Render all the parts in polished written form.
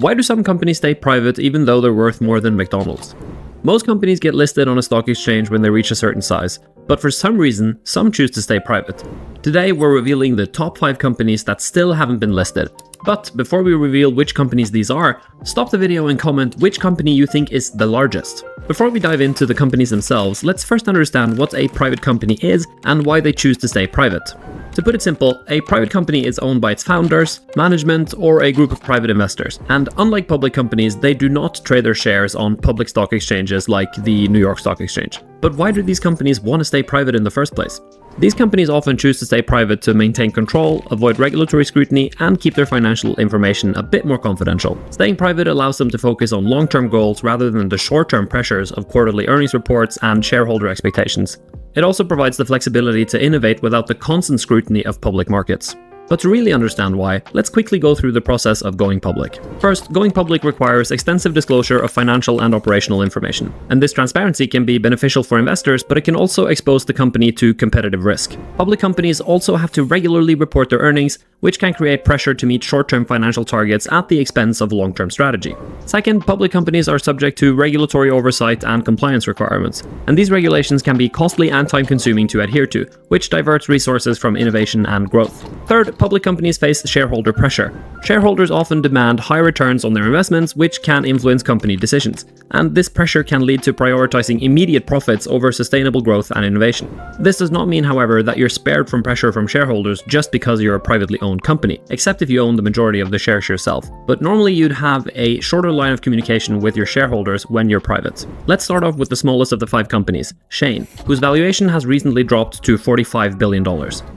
Why do some companies stay private even though they're worth more than McDonald's? Most companies get listed on a stock exchange when they reach a certain size, but for some reason, some choose to stay private. Today, we're revealing the top 5 companies that still haven't been listed. But before we reveal which companies these are, stop the video and comment which company you think is the largest. Before we dive into the companies themselves, let's first understand what a private company is and why they choose to stay private. To put it simple, a private company is owned by its founders, management, or a group of private investors. And unlike public companies, they do not trade their shares on public stock exchanges like the New York Stock Exchange. But why do these companies want to stay private in the first place? These companies often choose to stay private to maintain control, avoid regulatory scrutiny, and keep their financial information a bit more confidential. Staying private allows them to focus on long-term goals rather than the short-term pressures of quarterly earnings reports and shareholder expectations. It also provides the flexibility to innovate without the constant scrutiny of public markets. But to really understand why, let's quickly go through the process of going public. First, going public requires extensive disclosure of financial and operational information. And this transparency can be beneficial for investors, but it can also expose the company to competitive risk. Public companies also have to regularly report their earnings, which can create pressure to meet short-term financial targets at the expense of long-term strategy. Second, public companies are subject to regulatory oversight and compliance requirements. And these regulations can be costly and time-consuming to adhere to, which diverts resources from innovation and growth. Third, public companies face shareholder pressure. Shareholders often demand high returns on their investments, which can influence company decisions. And this pressure can lead to prioritizing immediate profits over sustainable growth and innovation. This does not mean, however, that you're spared from pressure from shareholders just because you're a privately owned company, except if you own the majority of the shares yourself. But normally you'd have a shorter line of communication with your shareholders when you're private. Let's start off with the smallest of the 5 companies, Shein, whose valuation has recently dropped to $45 billion.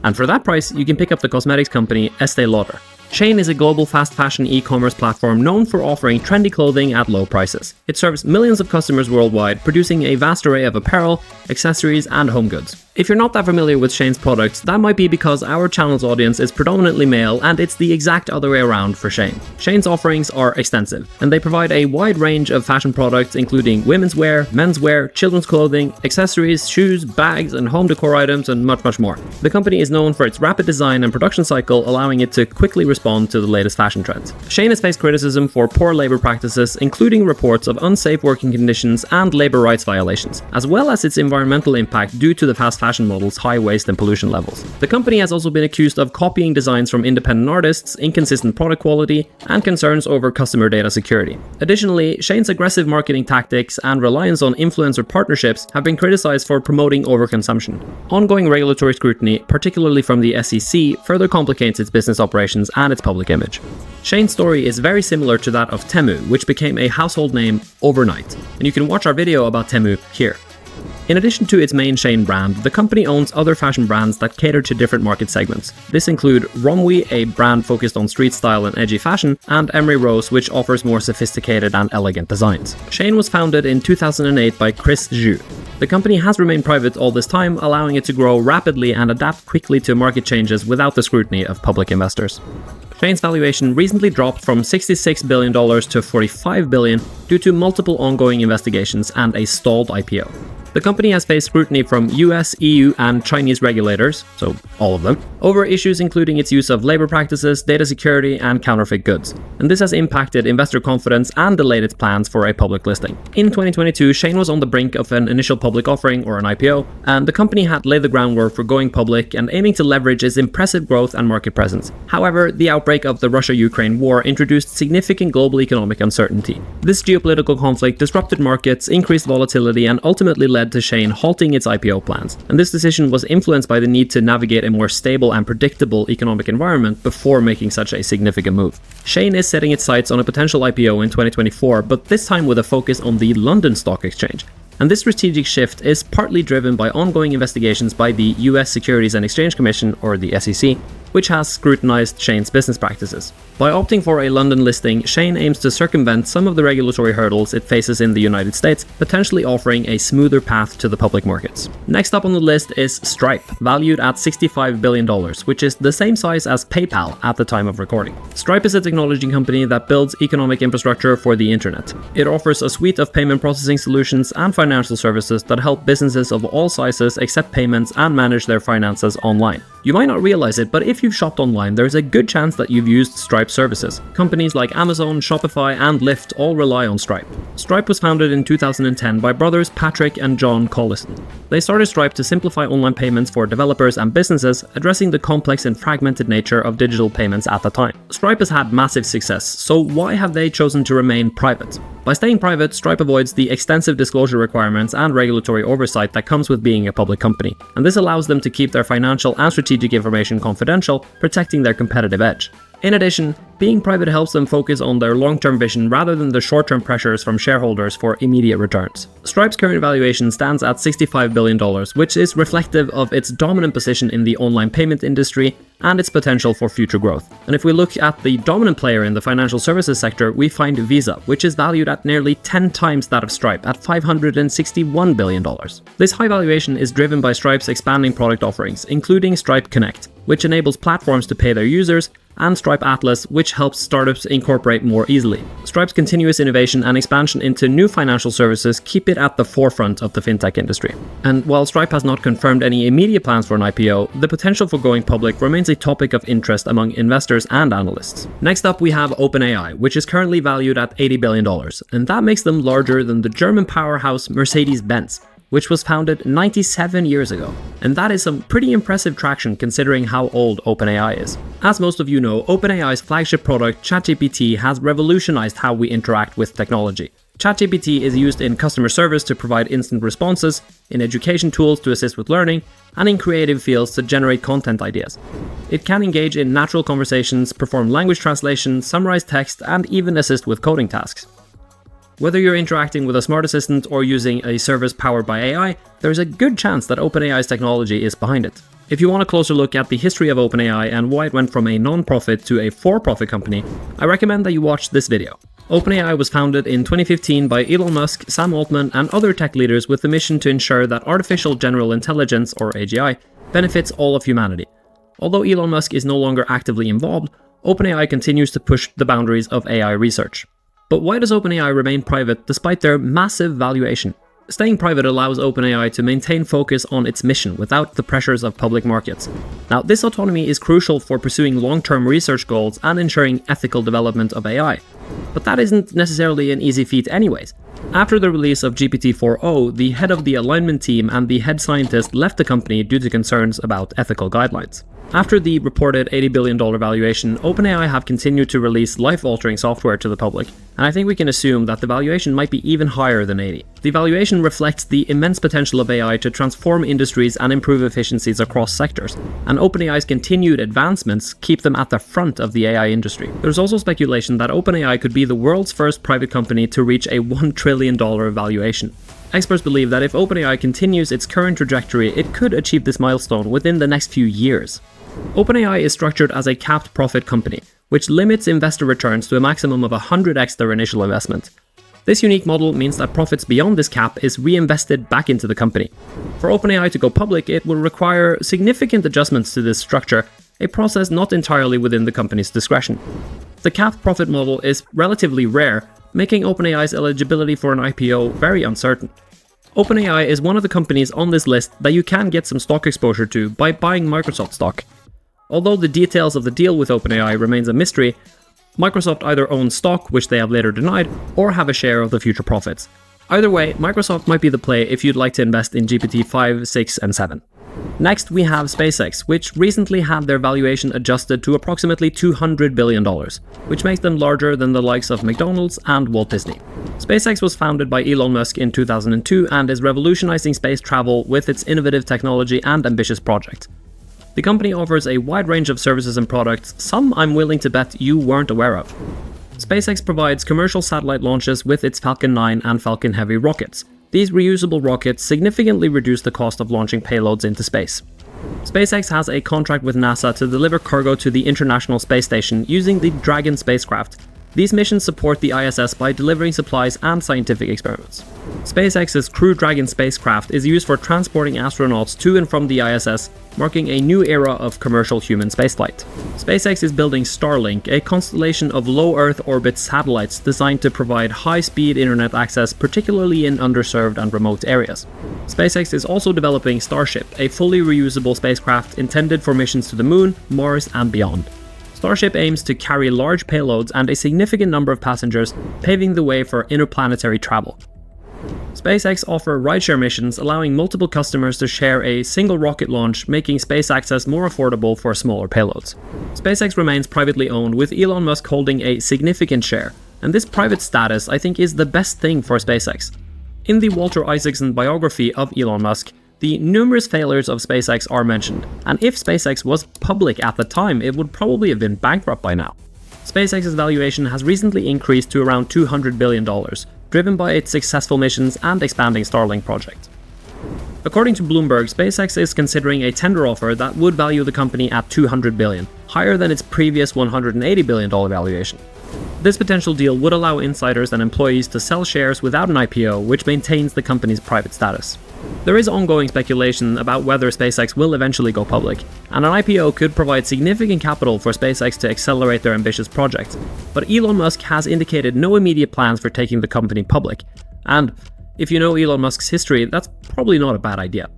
And for that price, you can pick up the cosmetics company Estée Lauder. Shein is a global fast fashion e-commerce platform known for offering trendy clothing at low prices. It serves millions of customers worldwide, producing a vast array of apparel, accessories, and home goods. If you're not that familiar with Shein's products, that might be because our channel's audience is predominantly male, and it's the exact other way around for Shein. Shein's offerings are extensive, and they provide a wide range of fashion products including women's wear, men's wear, children's clothing, accessories, shoes, bags, and home decor items, and much more. The company is known for its rapid design and production cycle, allowing it to quickly respond to the latest fashion trends. Shein has faced criticism for poor labor practices, including reports of unsafe working conditions and labor rights violations, as well as its environmental impact due to the fast fashion model's high waste and pollution levels. The company has also been accused of copying designs from independent artists, inconsistent product quality, and concerns over customer data security. Additionally, Shein's aggressive marketing tactics and reliance on influencer partnerships have been criticized for promoting overconsumption. Ongoing regulatory scrutiny, particularly from the SEC, further complicates its business operations and its public image. Shein's story is very similar to that of Temu, which became a household name overnight, and you can watch our video about Temu here. In addition to its main Shein brand, the company owns other fashion brands that cater to different market segments. This include Romwe, a brand focused on street style and edgy fashion, and Emery Rose, which offers more sophisticated and elegant designs. Shein was founded in 2008 by Chris Zhu. The company has remained private all this time, allowing it to grow rapidly and adapt quickly to market changes without the scrutiny of public investors. Shein's valuation recently dropped from $66 billion to $45 billion due to multiple ongoing investigations and a stalled IPO. The company has faced scrutiny from US, EU, and Chinese regulators, so all of them, over issues including its use of labor practices, data security, and counterfeit goods. And this has impacted investor confidence and delayed its plans for a public listing. In 2022, Shein was on the brink of an initial public offering, or an IPO, and the company had laid the groundwork for going public and aiming to leverage its impressive growth and market presence. However, the outbreak of the Russia-Ukraine war introduced significant global economic uncertainty. This geopolitical conflict disrupted markets, increased volatility, and ultimately led to Shein halting its IPO plans. And this decision was influenced by the need to navigate a more stable and predictable economic environment before making such a significant move. Shein is setting its sights on a potential IPO in 2024, but this time with a focus on the London Stock Exchange. And this strategic shift is partly driven by ongoing investigations by the US Securities and Exchange Commission, or the SEC, which has scrutinized Shein's business practices. By opting for a London listing, Shein aims to circumvent some of the regulatory hurdles it faces in the United States, potentially offering a smoother path to the public markets. Next up on the list is Stripe, valued at $65 billion, which is the same size as PayPal at the time of recording. Stripe is a technology company that builds economic infrastructure for the internet. It offers a suite of payment processing solutions and financial services that help businesses of all sizes accept payments and manage their finances online. You might not realize it, but if you've shopped online, there's a good chance that you've used Stripe services. Companies like Amazon, Shopify, and Lyft all rely on Stripe. Stripe was founded in 2010 by brothers Patrick and John Collison. They started Stripe to simplify online payments for developers and businesses, addressing the complex and fragmented nature of digital payments at the time. Stripe has had massive success, so why have they chosen to remain private? By staying private, Stripe avoids the extensive disclosure requirements and regulatory oversight that comes with being a public company, and this allows them to keep their financial and strategic information confidential, protecting their competitive edge. In addition, being private helps them focus on their long-term vision rather than the short-term pressures from shareholders for immediate returns. Stripe's current valuation stands at $65 billion, which is reflective of its dominant position in the online payment industry and its potential for future growth. And if we look at the dominant player in the financial services sector, we find Visa, which is valued at nearly 10 times that of Stripe at $561 billion. This high valuation is driven by Stripe's expanding product offerings, including Stripe Connect, which enables platforms to pay their users, and Stripe Atlas, which helps startups incorporate more easily. Stripe's continuous innovation and expansion into new financial services keep it at the forefront of the fintech industry. And while Stripe has not confirmed any immediate plans for an IPO, the potential for going public remains a topic of interest among investors and analysts. Next up, we have OpenAI, which is currently valued at $80 billion, and that makes them larger than the German powerhouse Mercedes-Benz, which was founded 97 years ago. And that is some pretty impressive traction considering how old OpenAI is. As most of you know, OpenAI's flagship product, ChatGPT, has revolutionized how we interact with technology. ChatGPT is used in customer service to provide instant responses, in education tools to assist with learning, and in creative fields to generate content ideas. It can engage in natural conversations, perform language translation, summarize text, and even assist with coding tasks. Whether you're interacting with a smart assistant or using a service powered by AI, there's a good chance that OpenAI's technology is behind it. If you want a closer look at the history of OpenAI and why it went from a non-profit to a for-profit company, I recommend that you watch this video. OpenAI was founded in 2015 by Elon Musk, Sam Altman, and other tech leaders with the mission to ensure that artificial general intelligence, or AGI, benefits all of humanity. Although Elon Musk is no longer actively involved, OpenAI continues to push the boundaries of AI research. But why does OpenAI remain private despite their massive valuation? Staying private allows OpenAI to maintain focus on its mission without the pressures of public markets. Now, this autonomy is crucial for pursuing long-term research goals and ensuring ethical development of AI. But that isn't necessarily an easy feat anyways. After the release of GPT-4o, the head of the alignment team and the head scientist left the company due to concerns about ethical guidelines. After the reported $80 billion valuation, OpenAI have continued to release life-altering software to the public, and I think we can assume that the valuation might be even higher than 80. The valuation reflects the immense potential of AI to transform industries and improve efficiencies across sectors, and OpenAI's continued advancements keep them at the front of the AI industry. There's also speculation that OpenAI could be the world's first private company to reach a $1 trillion valuation. Experts believe that if OpenAI continues its current trajectory, it could achieve this milestone within the next few years. OpenAI is structured as a capped profit company, which limits investor returns to a maximum of 100x their initial investment. This unique model means that profits beyond this cap is reinvested back into the company. For OpenAI to go public, it will require significant adjustments to this structure, a process not entirely within the company's discretion. The capped profit model is relatively rare, making OpenAI's eligibility for an IPO very uncertain. OpenAI is one of the companies on this list that you can get some stock exposure to by buying Microsoft stock. Although the details of the deal with OpenAI remains a mystery, Microsoft either owns stock, which they have later denied, or have a share of the future profits. Either way, Microsoft might be the play if you'd like to invest in GPT-5, 6, and 7. Next, we have SpaceX, which recently had their valuation adjusted to approximately $200 billion, which makes them larger than the likes of McDonald's and Walt Disney. SpaceX was founded by Elon Musk in 2002 and is revolutionizing space travel with its innovative technology and ambitious project. The company offers a wide range of services and products, some I'm willing to bet you weren't aware of. SpaceX provides commercial satellite launches with its Falcon 9 and Falcon Heavy rockets. These reusable rockets significantly reduce the cost of launching payloads into space. SpaceX has a contract with NASA to deliver cargo to the International Space Station using the Dragon spacecraft. These missions support the ISS by delivering supplies and scientific experiments. SpaceX's Crew Dragon spacecraft is used for transporting astronauts to and from the ISS, marking a new era of commercial human spaceflight. SpaceX is building Starlink, a constellation of low Earth orbit satellites designed to provide high-speed internet access, particularly in underserved and remote areas. SpaceX is also developing Starship, a fully reusable spacecraft intended for missions to the Moon, Mars, and beyond. Starship aims to carry large payloads and a significant number of passengers, paving the way for interplanetary travel. SpaceX offers rideshare missions, allowing multiple customers to share a single rocket launch, making space access more affordable for smaller payloads. SpaceX remains privately owned, with Elon Musk holding a significant share, and this private status, I think, is the best thing for SpaceX. In the Walter Isaacson biography of Elon Musk, the numerous failures of SpaceX are mentioned, and if SpaceX was public at the time, it would probably have been bankrupt by now. SpaceX's valuation has recently increased to around $200 billion, driven by its successful missions and expanding Starlink project. According to Bloomberg, SpaceX is considering a tender offer that would value the company at $200 billion, higher than its previous $180 billion valuation. This potential deal would allow insiders and employees to sell shares without an IPO, which maintains the company's private status. There is ongoing speculation about whether SpaceX will eventually go public, and an IPO could provide significant capital for SpaceX to accelerate their ambitious projects. But Elon Musk has indicated no immediate plans for taking the company public, and if you know Elon Musk's history, that's probably not a bad idea.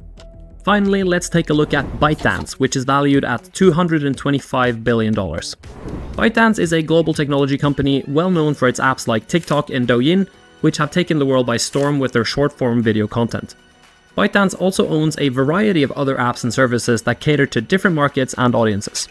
Finally, let's take a look at ByteDance, which is valued at $225 billion. ByteDance is a global technology company well known for its apps like TikTok and Douyin, which have taken the world by storm with their short-form video content. ByteDance also owns a variety of other apps and services that cater to different markets and audiences.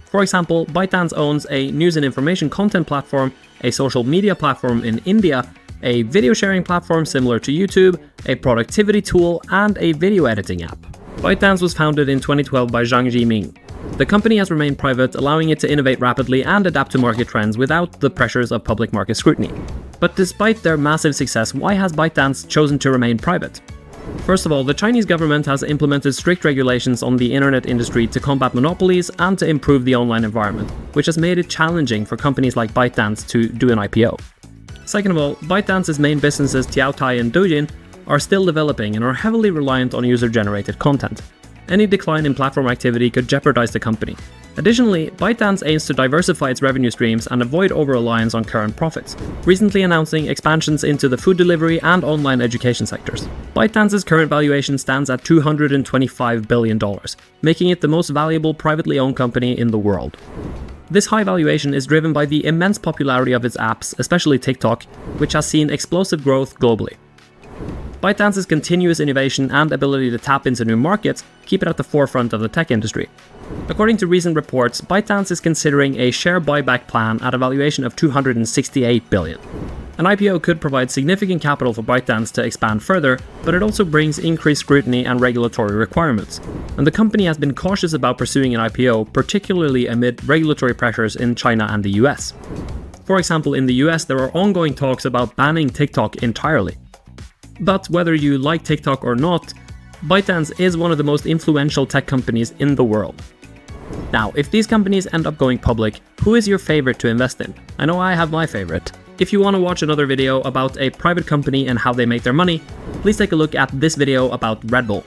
For example, ByteDance owns a news and information content platform, a social media platform in India, a video sharing platform similar to YouTube, a productivity tool, and a video editing app. ByteDance was founded in 2012 by Zhang Jiming. The company has remained private, allowing it to innovate rapidly and adapt to market trends without the pressures of public market scrutiny. But despite their massive success, why has ByteDance chosen to remain private? First of all, the Chinese government has implemented strict regulations on the internet industry to combat monopolies and to improve the online environment, which has made it challenging for companies like ByteDance to do an IPO. Second of all, ByteDance's main businesses Tiaotai and Douyin are still developing and are heavily reliant on user-generated content. Any decline in platform activity could jeopardize the company. Additionally, ByteDance aims to diversify its revenue streams and avoid over-reliance on current profits, recently announcing expansions into the food delivery and online education sectors. ByteDance's current valuation stands at $225 billion, making it the most valuable privately owned company in the world. This high valuation is driven by the immense popularity of its apps, especially TikTok, which has seen explosive growth globally. ByteDance's continuous innovation and ability to tap into new markets keep it at the forefront of the tech industry. According to recent reports, ByteDance is considering a share buyback plan at a valuation of $268 billion. An IPO could provide significant capital for ByteDance to expand further, but it also brings increased scrutiny and regulatory requirements. And the company has been cautious about pursuing an IPO, particularly amid regulatory pressures in China and the US. For example, in the US, there are ongoing talks about banning TikTok entirely. But whether you like TikTok or not, ByteDance is one of the most influential tech companies in the world. Now, if these companies end up going public, who is your favorite to invest in? I know I have my favorite. If you want to watch another video about a private company and how they make their money, please take a look at this video about Red Bull.